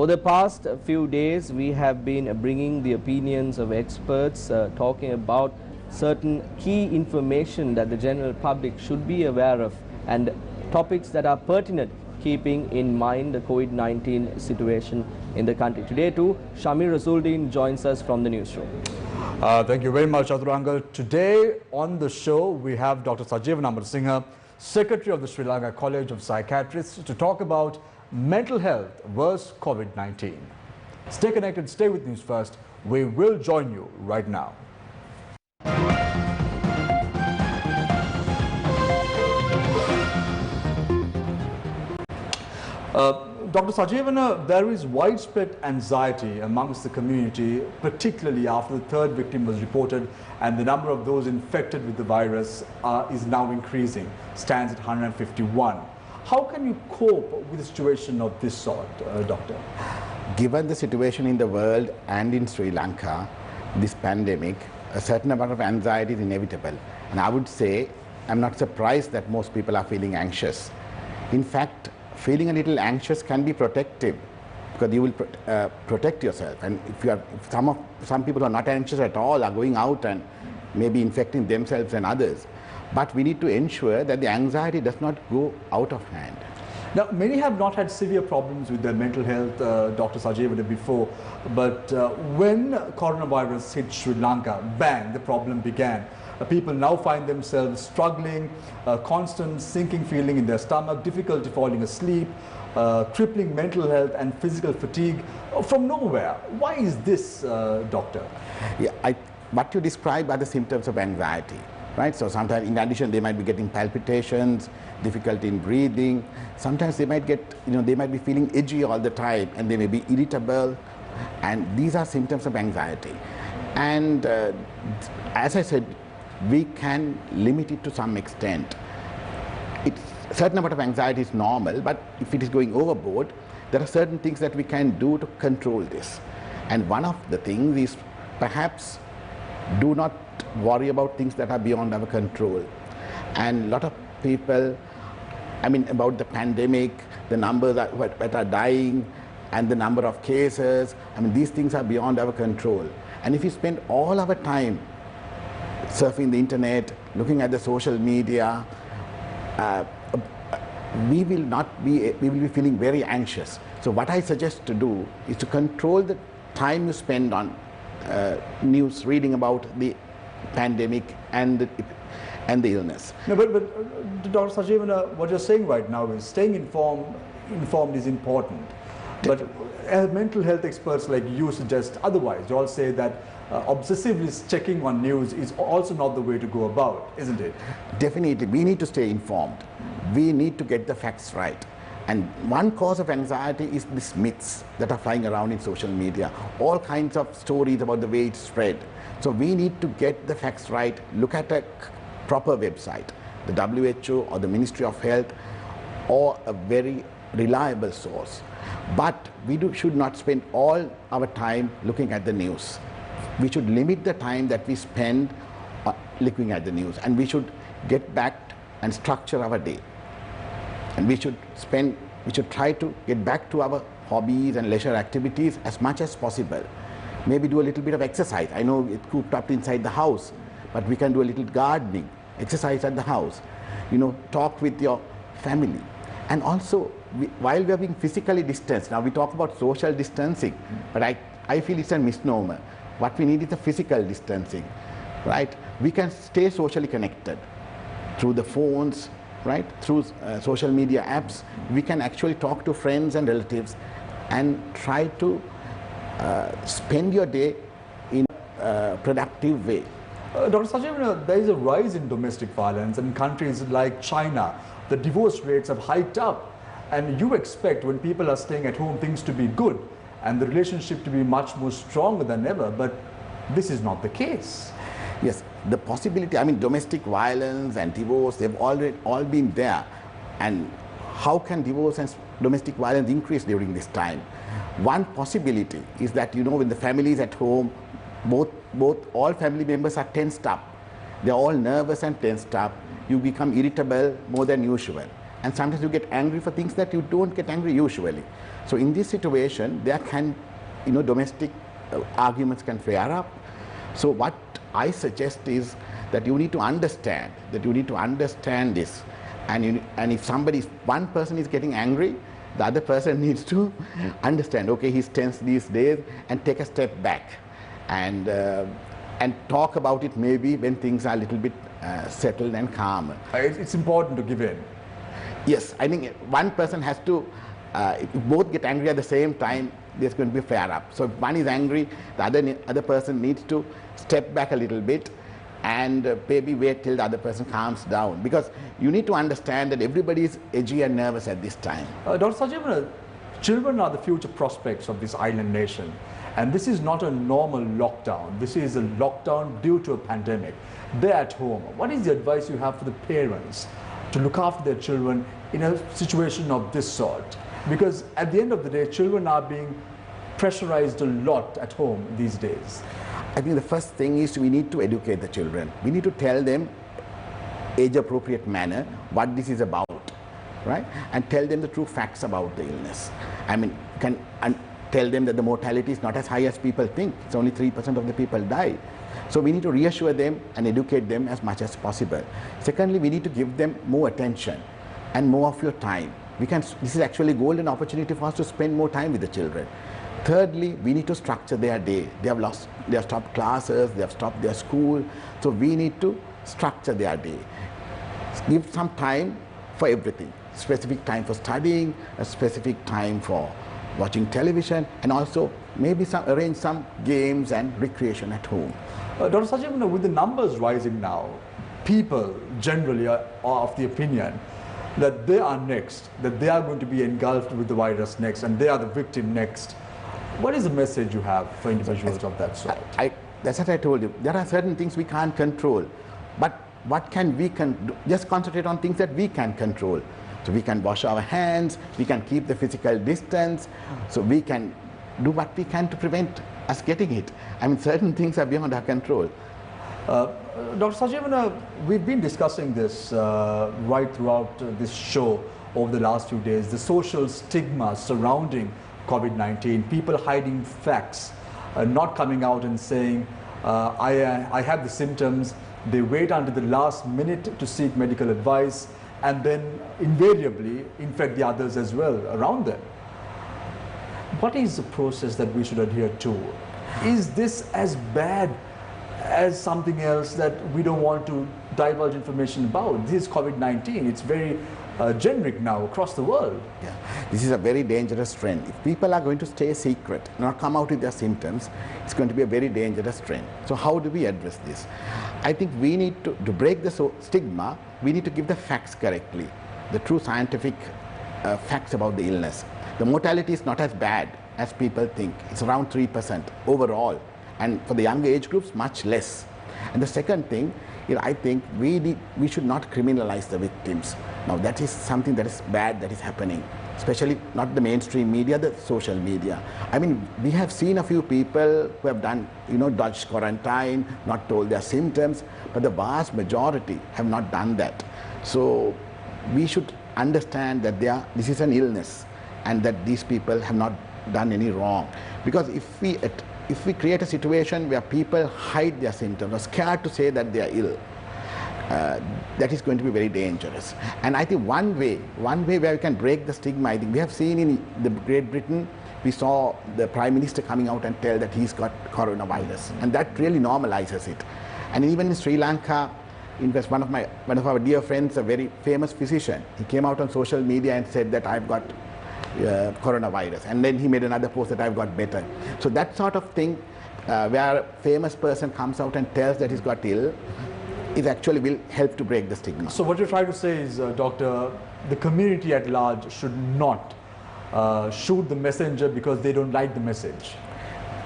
Over the past few days, we have been bringing the opinions of experts talking about certain key information that the general public should be aware of and topics that are pertinent, keeping in mind the COVID-19 situation in the country. Today too, Shamir Rasuldeen joins us from the newsroom. Thank you very much, Chaturanga. Today on the show, we have Dr. Sajeevan Amarasinghe, Secretary of the Sri Lanka College of Psychiatrists, to talk about mental health versus COVID-19. Stay connected, stay with News First. We will join you right now. Dr. Sajeevan, there is widespread anxiety amongst the community, particularly after the third victim was reported, and the number of those infected with the virus is now increasing, stands at 151. How can you cope with a situation of this sort, Doctor? Given the situation in the world and in Sri Lanka, this pandemic, a certain amount of anxiety is inevitable. And I would say, I'm not surprised that most people are feeling anxious. In fact, feeling a little anxious can be protective, because you will protect yourself. And if some people who are not anxious at all are going out and maybe infecting themselves and others. But we need to ensure that the anxiety does not go out of hand. Now, many have not had severe problems with their mental health, Dr. Sajeevan, before, but when coronavirus hit Sri Lanka, bang, the problem began. People now find themselves struggling, constant sinking feeling in their stomach, difficulty falling asleep, crippling mental health and physical fatigue from nowhere. Why is this, Doctor? Yeah, what you describe are the symptoms of anxiety. Right? So sometimes in addition they might be getting palpitations, difficulty in breathing. Sometimes they might get, they might be feeling edgy all the time, and they may be irritable, and these are symptoms of anxiety. And as I said, we can limit it to some extent. A certain amount of anxiety is normal, but if it is going overboard, there are certain things that we can do to control this. And one of the things is perhaps do not worry about things that are beyond our control. And a lot of people, about the pandemic, the numbers that are dying and the number of cases, these things are beyond our control. And if we spend all our time surfing the internet, looking at the social media, we will be feeling very anxious. So what I suggest to do is to control the time you spend on news, reading about the pandemic and the illness. No, but Dr. Sajeevan, what you're saying right now is staying informed is important. But as mental health experts like you suggest otherwise. You all say that obsessively checking on news is also not the way to go about, isn't it? Definitely, we need to stay informed. We need to get the facts right. And one cause of anxiety is these myths that are flying around in social media, all kinds of stories about the way it's spread. So we need to get the facts right, look at a proper website, the WHO or the Ministry of Health, or a very reliable source. But we should not spend all our time looking at the news. We should limit the time that we spend looking at the news, and we should get back and structure our day. And we should try to get back to our hobbies and leisure activities as much as possible. Maybe do a little bit of exercise. I know it's cooped up inside the house, but we can do a little gardening, exercise at the house, talk with your family. And also, while we are being physically distanced, now we talk about social distancing, but I feel it's a misnomer. What we need is the physical distancing, right? We can stay socially connected through the phones, right? Through social media apps. We can actually talk to friends and relatives and try to spend your day in a productive way. Dr. Sajeevan, there is a rise in domestic violence in countries like China. The divorce rates have hiked up, and you expect when people are staying at home things to be good and the relationship to be much more stronger than ever, but this is not the case. Yes, the possibility, domestic violence and divorce, they've already all been there. And how can divorce and domestic violence increase during this time? One possibility is that, when the family is at home, all family members are tensed up. They're all nervous and tensed up. You become irritable more than usual. and sometimes you get angry for things that you don't get angry usually. So in this situation, there can, domestic arguments can flare up. So what I suggest is that you need to understand this, and if one person is getting angry, the other person needs to understand, okay, he's tense these days, and take a step back and talk about it maybe when things are a little bit settled and calmer. It's important to give in. Yes, I think one person has to, if both get angry at the same time, there's going to be a flare up. So if one is angry, the other person needs to step back a little bit and maybe wait till the other person calms down, because you need to understand that everybody is edgy and nervous at this time. Dr. Sajivana, children are the future prospects of this island nation, and this is not a normal lockdown. This is a lockdown due to a pandemic. They're at home. What is the advice you have for the parents to look after their children in a situation of this sort? Because at the end of the day, children are being pressurized a lot at home these days. I think the first thing is we need to educate the children. We need to tell them age-appropriate manner what this is about, right? And tell them the true facts about the illness. I mean, and tell them that the mortality is not as high as people think. It's only 3% of the people die. So we need to reassure them and educate them as much as possible. Secondly, we need to give them more attention and more of your time. This is actually a golden opportunity for us to spend more time with the children. Thirdly, we need to structure their day. They have stopped classes, they have stopped their school. So we need to structure their day. Give some time for everything. Specific time for studying, a specific time for watching television, and also maybe arrange some games and recreation at home. Dr. Sajivana, with the numbers rising now, people generally are of the opinion that they are next, that they are going to be engulfed with the virus next, and they are the victim next. What is the message you have for individuals of that sort? That's what I told you. There are certain things we can't control, but what can we do? Just concentrate on things that we can control. So we can wash our hands, we can keep the physical distance, so we can do what we can to prevent us getting it. I mean, certain things are beyond our control. Dr. Sajivana, we've been discussing this right throughout this show over the last few days, the social stigma surrounding COVID-19, people hiding facts, not coming out and saying, I have the symptoms. They wait until the last minute to seek medical advice, and then invariably infect the others as well around them. What is the process that we should adhere to? Is this as bad as something else that we don't want to divulge information about? This is COVID-19. It's very generic now across the world. Yeah, this is a very dangerous trend. If people are going to stay secret, not come out with their symptoms, it's going to be a very dangerous trend. So how do we address this? I think we need to break the stigma, we need to give the facts correctly, the true scientific facts about the illness. The mortality is not as bad as people think. It's around 3% overall, and for the younger age groups, much less. And the second thing, I think we should not criminalize the victims. Now that is something that is bad that is happening, especially not the mainstream media, the social media. I mean, we have seen a few people who have done, dodged quarantine, not told their symptoms, but the vast majority have not done that. So we should understand that this is an illness and that these people have not done any wrong. Because if we create a situation where people hide their symptoms, are scared to say that they are ill, that is going to be very dangerous. And I think one way where we can break the stigma, I think we have seen in the Great Britain, we saw the Prime Minister coming out and tell that he's got coronavirus, and that really normalizes it. And even in Sri Lanka, in fact, one of our dear friends, a very famous physician, he came out on social media and said that I've got coronavirus, and then he made another post that I've got better. So that sort of thing, where a famous person comes out and tells that he's got ill, it actually will help to break the stigma. So what you're trying to say is, Doctor, the community at large should not shoot the messenger because they don't like the message.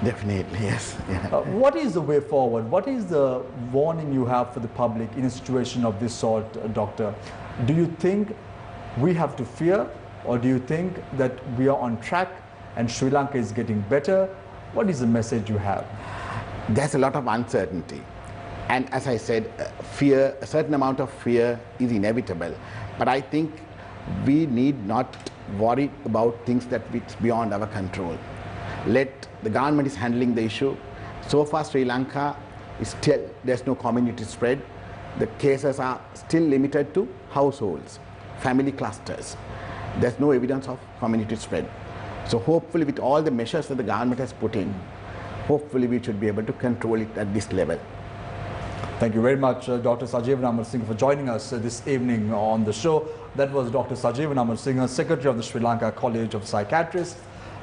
Definitely, yes. Yeah. What is the way forward? What is the warning you have for the public in a situation of this sort, Doctor? Do you think we have to fear, or do you think that we are on track and Sri Lanka is getting better? What is the message you have? There's a lot of uncertainty. And as I said, fear, a certain amount of fear is inevitable. But I think We need not worry about things that it's beyond our control. The government is handling the issue. So far Sri Lanka is still, there's no community spread. The cases are still limited to households, family clusters. There's no evidence of community spread. So hopefully with all the measures that the government has put in, hopefully we should be able to control it at this level. Thank you very much, Dr. Sajeevan Amarasinghe, for joining us this evening on the show. That was Dr. Sajeevan Amarasinghe, Secretary of the Sri Lanka College of Psychiatrists.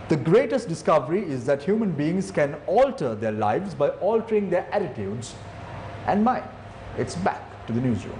The greatest discovery is that human beings can alter their lives by altering their attitudes and mind. It's back to the newsroom.